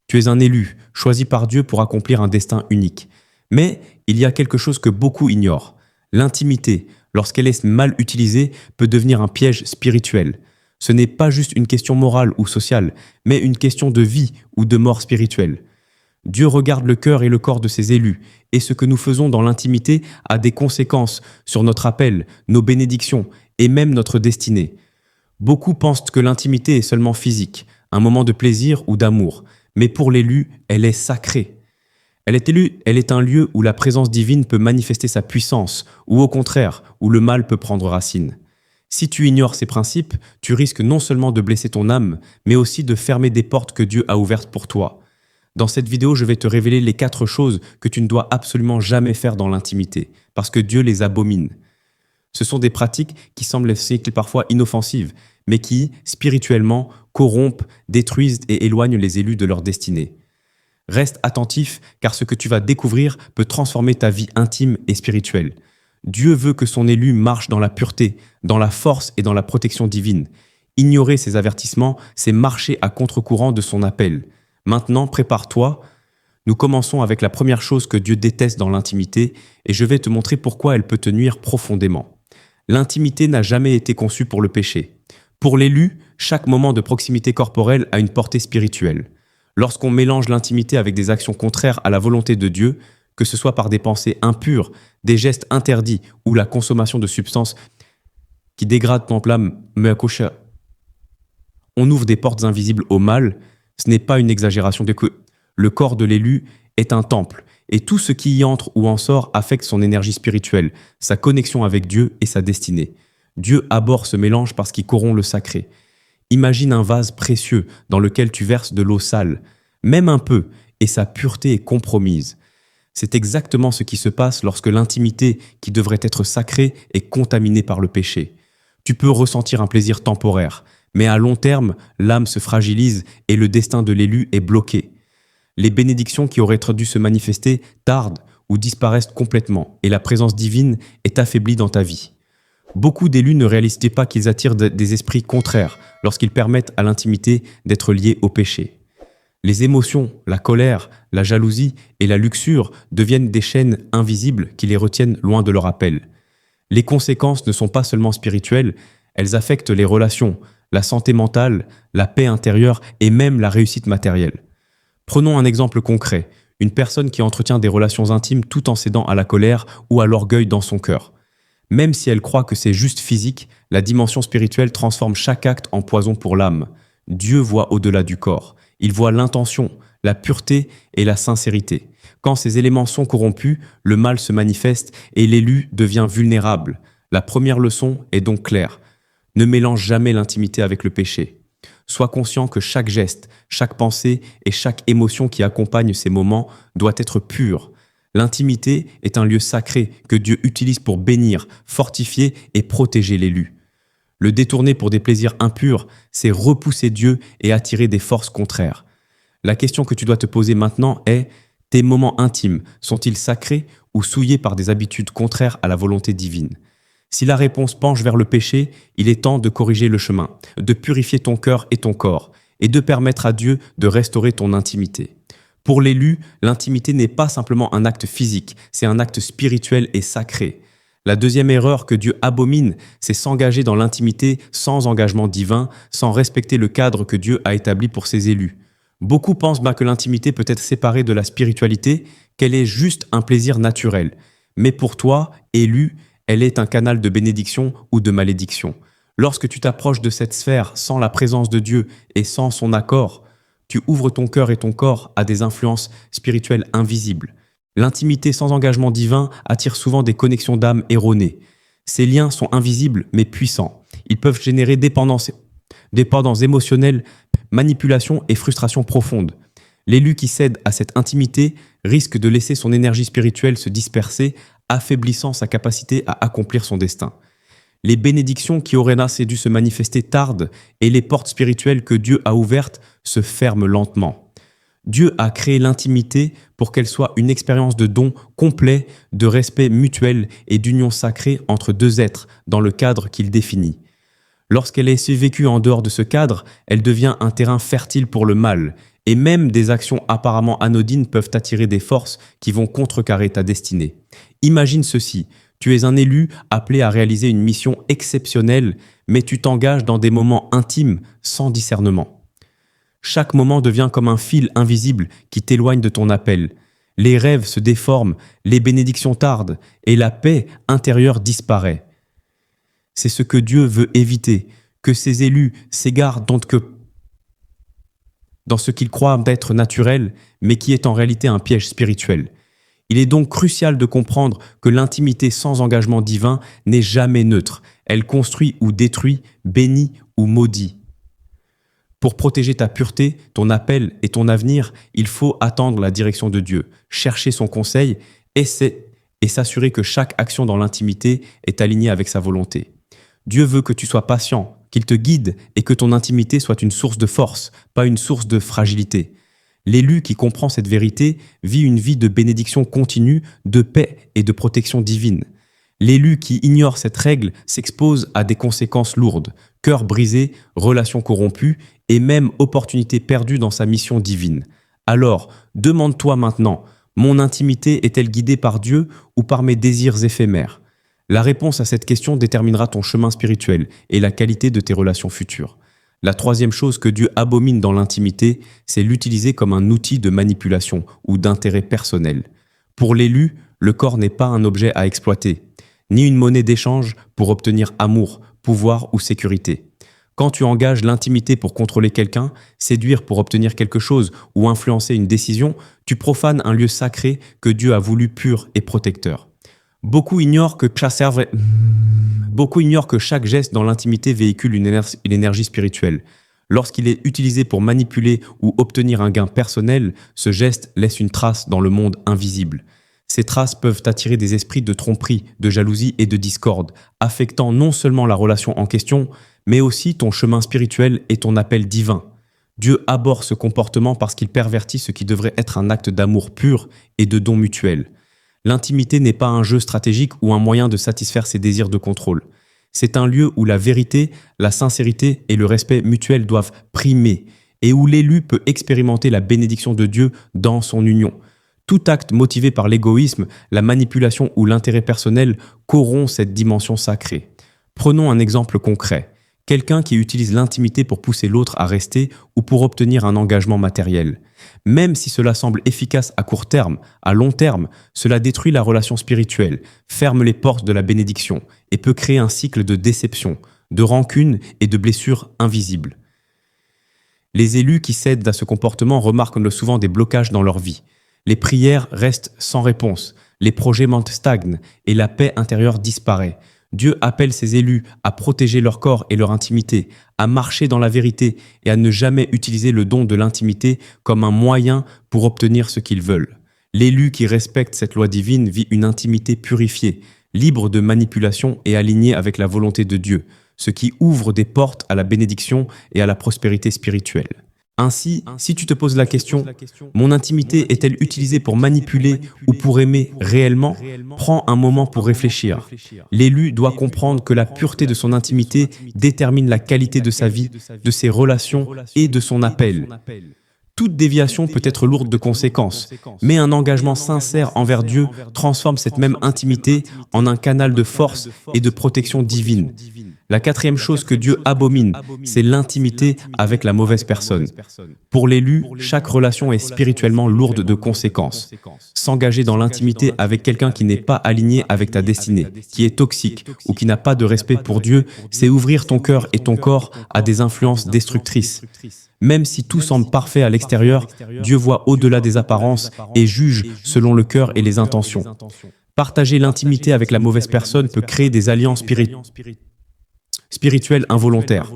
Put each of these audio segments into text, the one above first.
Tu es un élu, choisi par Dieu pour accomplir un destin unique. Mais il y a quelque chose que beaucoup ignorent. L'intimité, lorsqu'elle est mal utilisée, peut devenir un piège spirituel. Ce n'est pas juste une question morale ou sociale, mais une question de vie ou de mort spirituelle. Dieu regarde le cœur et le corps de ses élus, et ce que nous faisons dans l'intimité a des conséquences sur notre appel, nos bénédictions et même notre destinée. Beaucoup pensent que l'intimité est seulement physique, un moment de plaisir ou d'amour, mais pour l'élu, elle est sacrée. Elle est un lieu où la présence divine peut manifester sa puissance, ou au contraire, où le mal peut prendre racine. Si tu ignores ces principes, tu risques non seulement de blesser ton âme, mais aussi de fermer des portes que Dieu a ouvertes pour toi. Dans cette vidéo, je vais te révéler les 4 choses que tu ne dois absolument jamais faire dans l'intimité, parce que Dieu les abomine. Ce sont des pratiques qui semblent parfois inoffensives, mais qui, spirituellement, corrompent, détruisent et éloignent les élus de leur destinée. Reste attentif, car ce que tu vas découvrir peut transformer ta vie intime et spirituelle. Dieu veut que son élu marche dans la pureté, dans la force et dans la protection divine. Ignorer ces avertissements, c'est marcher à contre-courant de son appel. Maintenant, prépare-toi. Nous commençons avec la première chose que Dieu déteste dans l'intimité et je vais te montrer pourquoi elle peut te nuire profondément. L'intimité n'a jamais été conçue pour le péché. Pour l'élu, chaque moment de proximité corporelle a une portée spirituelle. Lorsqu'on mélange l'intimité avec des actions contraires à la volonté de Dieu, que ce soit par des pensées impures, des gestes interdits ou la consommation de substances qui dégradent ton âme, on ouvre des portes invisibles au mal. Ce n'est pas une exagération de que le corps de l'élu est un temple et tout ce qui y entre ou en sort affecte son énergie spirituelle, sa connexion avec Dieu et sa destinée. Dieu abhorre ce mélange parce qu'il corrompt le sacré. Imagine un vase précieux dans lequel tu verses de l'eau sale, même un peu, et sa pureté est compromise. C'est exactement ce qui se passe lorsque l'intimité, qui devrait être sacrée, est contaminée par le péché. Tu peux ressentir un plaisir temporaire, mais à long terme, l'âme se fragilise et le destin de l'élu est bloqué. Les bénédictions qui auraient dû se manifester tardent ou disparaissent complètement et la présence divine est affaiblie dans ta vie. Beaucoup d'élus ne réalisent pas qu'ils attirent des esprits contraires lorsqu'ils permettent à l'intimité d'être liée au péché. Les émotions, la colère, la jalousie et la luxure deviennent des chaînes invisibles qui les retiennent loin de leur appel. Les conséquences ne sont pas seulement spirituelles, elles affectent les relations, la santé mentale, la paix intérieure et même la réussite matérielle. Prenons un exemple concret, une personne qui entretient des relations intimes tout en cédant à la colère ou à l'orgueil dans son cœur. Même si elle croit que c'est juste physique, la dimension spirituelle transforme chaque acte en poison pour l'âme. Dieu voit au-delà du corps. Il voit l'intention, la pureté et la sincérité. Quand ces éléments sont corrompus, le mal se manifeste et l'élu devient vulnérable. La première leçon est donc claire. Ne mélange jamais l'intimité avec le péché. Sois conscient que chaque geste, chaque pensée et chaque émotion qui accompagne ces moments doit être pure. L'intimité est un lieu sacré que Dieu utilise pour bénir, fortifier et protéger l'élu. Le détourner pour des plaisirs impurs, c'est repousser Dieu et attirer des forces contraires. La question que tu dois te poser maintenant est: tes moments intimes sont-ils sacrés ou souillés par des habitudes contraires à la volonté divine? Si la réponse penche vers le péché, il est temps de corriger le chemin, de purifier ton cœur et ton corps, et de permettre à Dieu de restaurer ton intimité. Pour l'élu, l'intimité n'est pas simplement un acte physique, c'est un acte spirituel et sacré. La deuxième erreur que Dieu abomine, c'est s'engager dans l'intimité sans engagement divin, sans respecter le cadre que Dieu a établi pour ses élus. Beaucoup pensent que l'intimité peut être séparée de la spiritualité, qu'elle est juste un plaisir naturel. Mais pour toi, élu, elle est un canal de bénédiction ou de malédiction. Lorsque tu t'approches de cette sphère sans la présence de Dieu et sans son accord, tu ouvres ton cœur et ton corps à des influences spirituelles invisibles. L'intimité sans engagement divin attire souvent des connexions d'âme erronées. Ces liens sont invisibles mais puissants. Ils peuvent générer dépendance émotionnelle, manipulation et frustration profonde. L'élu qui cède à cette intimité risque de laisser son énergie spirituelle se disperser, affaiblissant sa capacité à accomplir son destin. Les bénédictions qui auraient dû se manifester tardent et les portes spirituelles que Dieu a ouvertes se ferment lentement. Dieu a créé l'intimité pour qu'elle soit une expérience de don complet, de respect mutuel et d'union sacrée entre deux êtres dans le cadre qu'il définit. Lorsqu'elle est vécue en dehors de ce cadre, elle devient un terrain fertile pour le mal Et même des actions apparemment anodines peuvent attirer des forces qui vont contrecarrer ta destinée. Imagine ceci, tu es un élu appelé à réaliser une mission exceptionnelle, mais tu t'engages dans des moments intimes sans discernement. Chaque moment devient comme un fil invisible qui t'éloigne de ton appel. Les rêves se déforment, les bénédictions tardent et la paix intérieure disparaît. C'est ce que Dieu veut éviter, que ces élus s'égarent dans ce qu'ils croient d'être naturel, mais qui est en réalité un piège spirituel. Il est donc crucial de comprendre que l'intimité sans engagement divin n'est jamais neutre. Elle construit ou détruit, bénit ou maudit. Pour protéger ta pureté, ton appel et ton avenir, il faut attendre la direction de Dieu, chercher son conseil et s'assurer que chaque action dans l'intimité est alignée avec sa volonté. Dieu veut que tu sois patient, qu'il te guide et que ton intimité soit une source de force, pas une source de fragilité. L'élu qui comprend cette vérité vit une vie de bénédiction continue, de paix et de protection divine. L'élu qui ignore cette règle s'expose à des conséquences lourdes, cœur brisé, relations corrompues et même opportunités perdues dans sa mission divine. Alors, demande-toi maintenant, mon intimité est-elle guidée par Dieu ou par mes désirs éphémères ? La réponse à cette question déterminera ton chemin spirituel et la qualité de tes relations futures. La troisième chose que Dieu abomine dans l'intimité, c'est l'utiliser comme un outil de manipulation ou d'intérêt personnel. Pour l'élu, le corps n'est pas un objet à exploiter, ni une monnaie d'échange pour obtenir amour, pouvoir ou sécurité. Quand tu engages l'intimité pour contrôler quelqu'un, séduire pour obtenir quelque chose ou influencer une décision, tu profanes un lieu sacré que Dieu a voulu pur et protecteur. Beaucoup ignorent que chaque geste dans l'intimité véhicule une énergie spirituelle. Lorsqu'il est utilisé pour manipuler ou obtenir un gain personnel, ce geste laisse une trace dans le monde invisible. Ces traces peuvent attirer des esprits de tromperie, de jalousie et de discorde, affectant non seulement la relation en question, mais aussi ton chemin spirituel et ton appel divin. Dieu abhorre ce comportement parce qu'il pervertit ce qui devrait être un acte d'amour pur et de don mutuel. L'intimité n'est pas un jeu stratégique ou un moyen de satisfaire ses désirs de contrôle. C'est un lieu où la vérité, la sincérité et le respect mutuel doivent primer et où l'élu peut expérimenter la bénédiction de Dieu dans son union. Tout acte motivé par l'égoïsme, la manipulation ou l'intérêt personnel corrompt cette dimension sacrée. Prenons un exemple concret. Quelqu'un qui utilise l'intimité pour pousser l'autre à rester ou pour obtenir un engagement matériel. Même si cela semble efficace à court terme, à long terme, cela détruit la relation spirituelle, ferme les portes de la bénédiction et peut créer un cycle de déception, de rancune et de blessures invisibles. Les élus qui cèdent à ce comportement remarquent souvent des blocages dans leur vie. Les prières restent sans réponse, les projets stagnent et la paix intérieure disparaît. Dieu appelle ses élus à protéger leur corps et leur intimité, à marcher dans la vérité et à ne jamais utiliser le don de l'intimité comme un moyen pour obtenir ce qu'ils veulent. L'élu qui respecte cette loi divine vit une intimité purifiée, libre de manipulation et alignée avec la volonté de Dieu, ce qui ouvre des portes à la bénédiction et à la prospérité spirituelle. Ainsi, si tu te poses la question « Mon intimité est-elle utilisée pour manipuler ou pour aimer réellement ?» Prends un moment pour réfléchir. L'élu doit comprendre que la pureté de son intimité détermine la qualité de sa vie, de ses relations et de son appel. Toute déviation peut être lourde de conséquences, mais un engagement sincère envers Dieu transforme cette même intimité en un canal de force et de protection divine. La quatrième chose que Dieu abomine, c'est l'intimité avec la mauvaise personne. Pour l'élu, chaque relation est spirituellement lourde de conséquences. S'engager dans l'intimité avec quelqu'un qui n'est pas aligné avec ta destinée, qui est toxique ou qui n'a pas de respect pour Dieu, c'est ouvrir ton cœur et ton corps à des influences destructrices. Même si tout semble parfait à l'extérieur, Dieu voit au-delà des apparences et juge selon le cœur et les intentions. Partager l'intimité avec la mauvaise personne peut créer des alliances spirituels involontaires.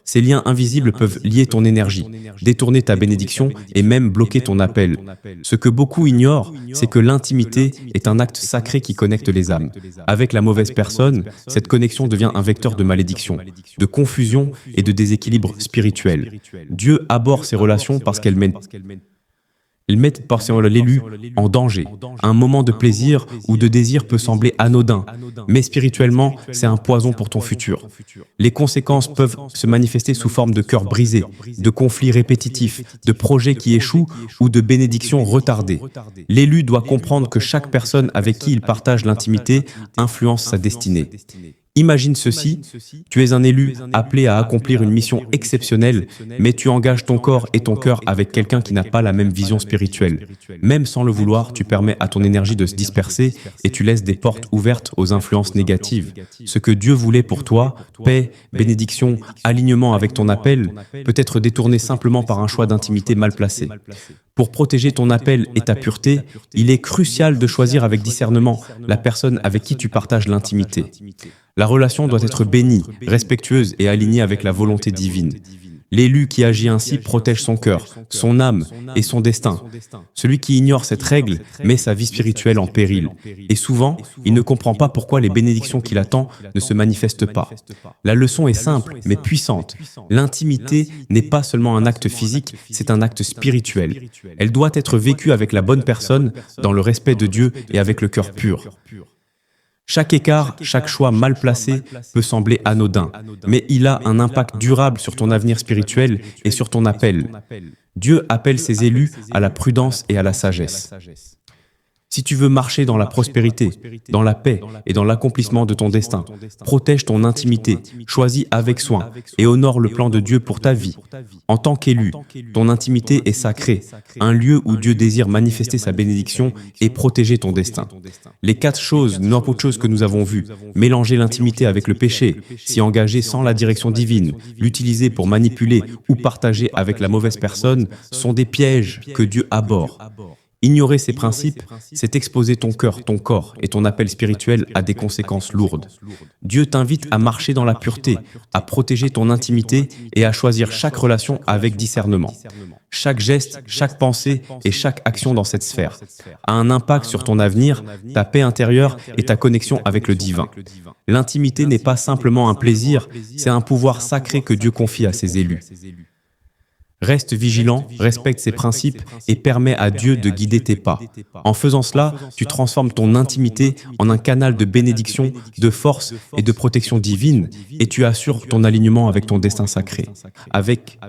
Ces liens invisibles peuvent lier ton énergie, détourner ta bénédiction et même bloquer ton appel. Ce que beaucoup ignorent, c'est que l'intimité est un acte sacré qui connecte les âmes. Avec la mauvaise personne, cette connexion devient un vecteur de malédiction, de confusion et de déséquilibre spirituel. Dieu abhorre ces relations parce qu'elles mènent Ils mettent parfois l'élu en danger. Un moment de plaisir ou de désir peut sembler anodin, mais spirituellement, c'est un poison pour ton futur. Les conséquences peuvent se manifester sous forme de cœurs brisés, de conflits répétitifs, de projets qui échouent ou de bénédictions retardées. L'élu doit comprendre que chaque personne avec qui il partage l'intimité influence sa destinée. Imagine ceci, tu es un élu appelé à accomplir une mission exceptionnelle, mais tu engages ton corps et ton cœur avec quelqu'un qui n'a pas la même vision spirituelle. Même sans le vouloir, tu permets à ton énergie de se disperser et tu laisses des portes ouvertes aux influences négatives. Ce que Dieu voulait pour toi, paix, bénédiction, alignement avec ton appel, peut être détourné simplement par un choix d'intimité mal placé. Pour protéger ton appel et ta pureté, il est crucial de choisir avec discernement la personne avec qui tu partages l'intimité. La relation doit être bénie, respectueuse et alignée avec la volonté divine. L'élu qui agit ainsi protège son cœur, son âme et son destin. Celui qui ignore cette règle met sa vie spirituelle en péril. Et souvent, il ne comprend pas pourquoi les bénédictions qu'il attend ne se manifestent pas. La leçon est simple, mais puissante. L'intimité n'est pas seulement un acte physique, c'est un acte spirituel. Elle doit être vécue avec la bonne personne, dans le respect de Dieu et avec le cœur pur. Chaque écart, chaque choix mal placé peut sembler anodin, mais il a un impact durable sur ton avenir spirituel et sur ton appel. Dieu appelle ses élus à la prudence et à la sagesse. Si tu veux marcher dans la prospérité, dans la paix et dans l'accomplissement de ton destin, protège ton intimité, choisis avec soin et honore le plan de Dieu pour ta vie. En tant qu'élu, ton intimité est sacrée, un lieu où Dieu désire manifester sa bénédiction et protéger ton destin. Les 4 choses, non autre chose que nous avons vues, mélanger l'intimité avec le péché, s'y engager sans la direction divine, l'utiliser pour manipuler ou partager avec la mauvaise personne, sont des pièges que Dieu abhorre. Ignorer ces principes, c'est exposer ton cœur, ton corps et ton appel spirituel à des conséquences lourdes. Dieu t'invite à marcher dans la pureté, à protéger ton intimité et à choisir chaque relation avec discernement. Chaque geste, chaque pensée et chaque action dans cette sphère a un impact sur ton avenir, ta paix intérieure et ta connexion avec le divin. L'intimité n'est pas simplement un plaisir, c'est un pouvoir sacré que Dieu confie à ses élus. Reste vigilant, respecte ses principes et permets à Dieu de guider tes pas. En faisant cela, tu transformes ton intimité en un canal de bénédiction, de force et de protection divine et tu assures ton alignement avec ton destin sacré. Avec